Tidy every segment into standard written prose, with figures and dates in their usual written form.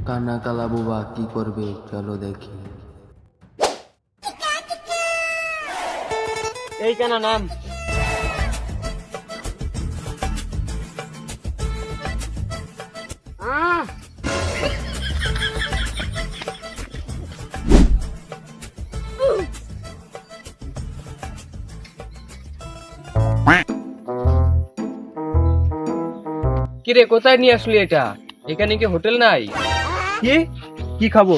কানা কালা বুবা কি করবে চলো দেখি। এই কানা নাম। কিরে কোথায় নিয়ে আসলি এটা? এখানে কি হোটেল নাই? কি কি খাবো?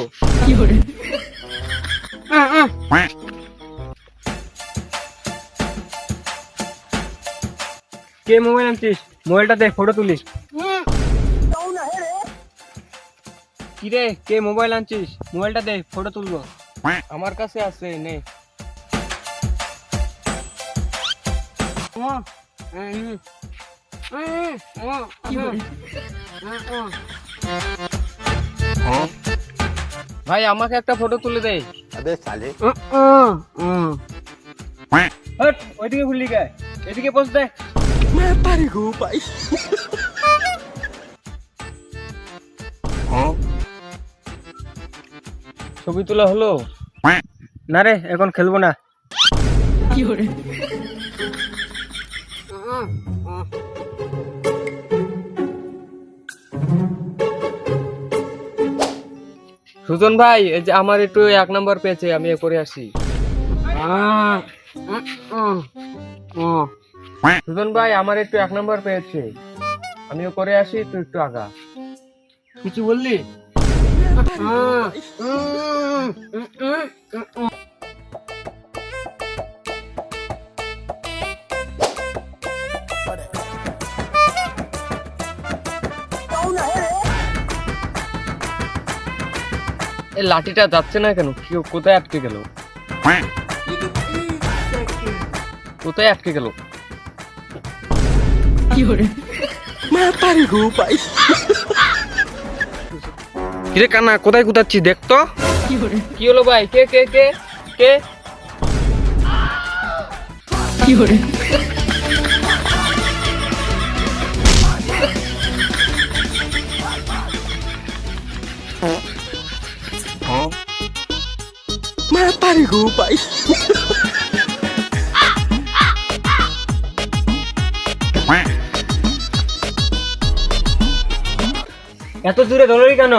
কে মোবাইল আনছিস? মোবাইলটা দে, ফটো তুলি। কিরে কে মোবাইল আনছিস? মোবাইলটা দে, ফটো তুলবো। আমার কাছে আছে, নে। ভাই আমাকে একটা ফটো তুলে দে। अबे साले হট, ওইদিকে ভুললি কে? এদিকে পোস্ট দে। मैं पारी गो भाई ছবি তোলা হলো? না রে, এখন খেলবো না। সুজন ভাই, এই যে আমার একটু 1 নাম্বার পেয়েছে, আমি করে আসি। সুজন ভাই আমার একটু 1 নাম্বার পেয়েছে, আমিও করে আসি, তুই একটু আগা। কিছু বললি? এই লাঠিটা যাচ্ছে না কেন? কোথায় আটকে গেল? কোথায় আটকে গেল? मैं पारी गो भाई কিরে কানা, কোথায় কুতাচ্ছি দেখ তো। কি হলো ভাই? কে কে কে কে? मैं पारी गो भाई এত দূরে দৌড়ি কেন?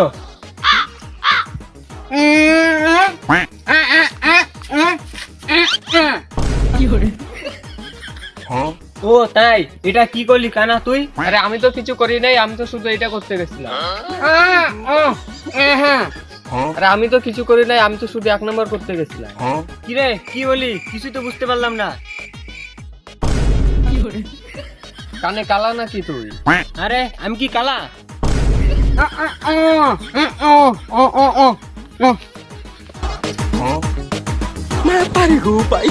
ও তাই, এটা কি করলি কানা তুই? আরে আমি তো কিছু করি নাই, আমি তো শুধু এটা করতে গেছিলাম। আরে আমি তো কিছু করি নাই, আমি তো শুধু 1 নাম্বার করতে গেছিলাম। কি রে কি বলি? কিছুই তো বুঝতে পারলাম না। কানে কালা নাকি তুই? আরে আমি কি কালা? मैं पारी गो भाई